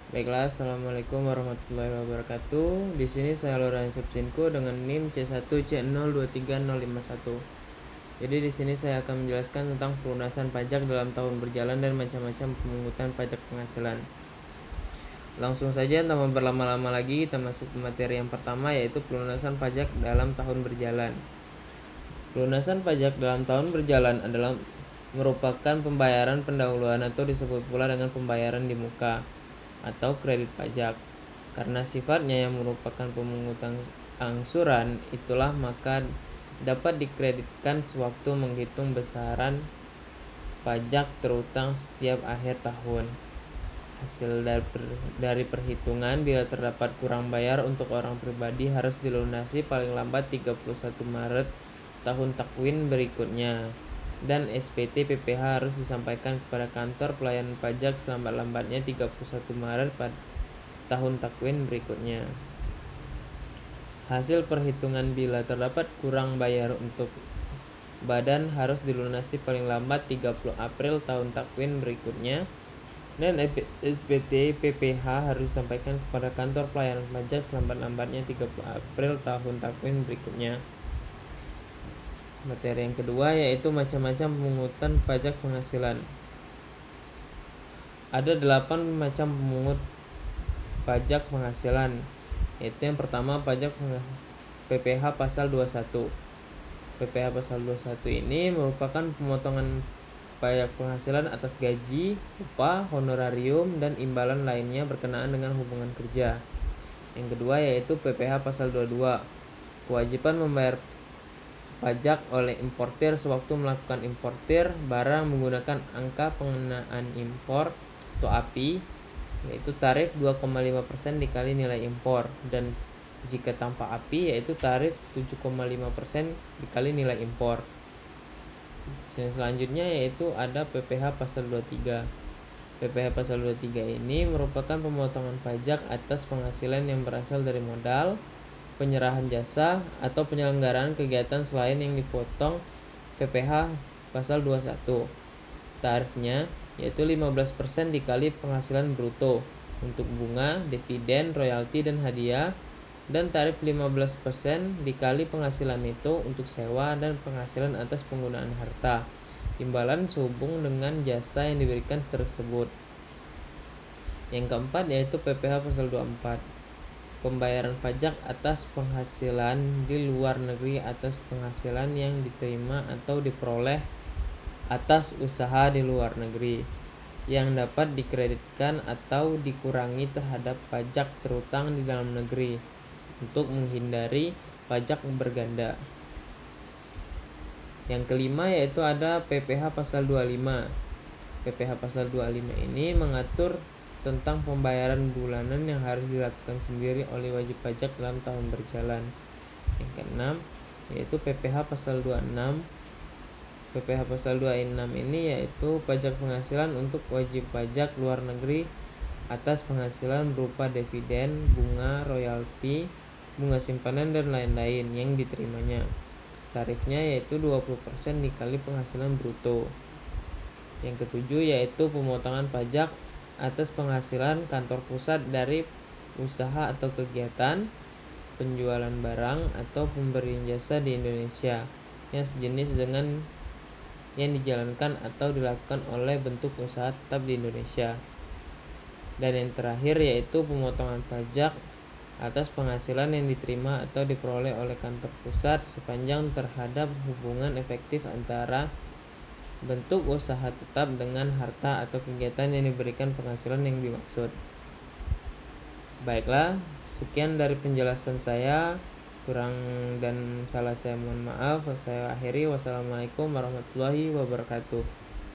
Baiklah, assalamualaikum warahmatullahi wabarakatuh. Di sini saya Loren Sepsinko dengan NIM C1C023051. Jadi di sini saya akan menjelaskan tentang pelunasan pajak dalam tahun berjalan dan macam-macam pemungutan pajak penghasilan. Langsung saja tanpa berlama-lama lagi kita masuk ke materi yang pertama, yaitu pelunasan pajak dalam tahun berjalan. Pelunasan pajak dalam tahun berjalan adalah merupakan pembayaran pendahuluan atau disebut pula dengan pembayaran di muka atau kredit pajak. Karena sifatnya yang merupakan pemungutan angsuran, itulah maka dapat dikreditkan sewaktu menghitung besaran pajak terutang setiap akhir tahun. Hasil dari perhitungan, bila terdapat kurang bayar untuk orang pribadi harus dilunasi paling lambat 31 Maret tahun takwin berikutnya, dan SPT PPh harus disampaikan kepada kantor pelayanan pajak selambat-lambatnya 31 Maret pada tahun takwin berikutnya. Hasil perhitungan bila terdapat kurang bayar untuk badan harus dilunasi paling lambat 30 April tahun takwin berikutnya, dan SPT PPh harus disampaikan kepada kantor pelayanan pajak selambat-lambatnya 30 April tahun takwin berikutnya. Materi yang kedua yaitu macam-macam pemungutan pajak penghasilan. Ada 8 macam pemungut pajak penghasilan, yaitu yang pertama pajak PPh pasal 21. PPh pasal 21 ini merupakan pemotongan pajak penghasilan atas gaji, upah, honorarium, dan imbalan lainnya berkenaan dengan hubungan kerja. Yang kedua yaitu PPh pasal 22. Kewajiban membayar pajak oleh importir sewaktu melakukan importir barang menggunakan angka pengenaan impor atau API, yaitu tarif 2,5% dikali nilai impor, dan jika tanpa API yaitu tarif 7,5% dikali nilai impor. Yang selanjutnya yaitu ada PPh pasal 23. PPh pasal 23 ini merupakan pemotongan pajak atas penghasilan yang berasal dari modal, penyerahan jasa, atau penyelenggaraan kegiatan selain yang dipotong PPh pasal 21. Tarifnya yaitu 15% dikali penghasilan bruto untuk bunga, dividen, royalti, dan hadiah, dan tarif 15% dikali penghasilan itu untuk sewa dan penghasilan atas penggunaan harta, imbalan sehubung dengan jasa yang diberikan tersebut. Yang keempat yaitu PPh pasal 24. Pembayaran pajak atas penghasilan di luar negeri atas penghasilan yang diterima atau diperoleh atas usaha di luar negeri, yang dapat dikreditkan atau dikurangi terhadap pajak terutang di dalam negeri untuk menghindari pajak berganda. Yang kelima yaitu ada PPh pasal 25. PPh pasal 25 ini mengatur tentang pembayaran bulanan yang harus dilakukan sendiri oleh wajib pajak dalam tahun berjalan. Yang keenam yaitu PPh pasal 26. PPh pasal 26 ini yaitu pajak penghasilan untuk wajib pajak luar negeri atas penghasilan berupa dividen, bunga, royalti, bunga simpanan, dan lain-lain yang diterimanya. Tarifnya yaitu 20% dikali penghasilan bruto. Yang ketujuh yaitu pemotongan pajak atas penghasilan kantor pusat dari usaha atau kegiatan, penjualan barang atau pemberian jasa di Indonesia yang sejenis dengan yang dijalankan atau dilakukan oleh bentuk usaha tetap di Indonesia. Dan yang terakhir yaitu pemotongan pajak atas penghasilan yang diterima atau diperoleh oleh kantor pusat sepanjang terhadap hubungan efektif antara bentuk usaha tetap dengan harta atau kegiatan yang diberikan penghasilan yang dimaksud. Baiklah, sekian dari penjelasan saya. Kurang dan salah saya mohon maaf. Saya akhiri. Wassalamualaikum warahmatullahi wabarakatuh.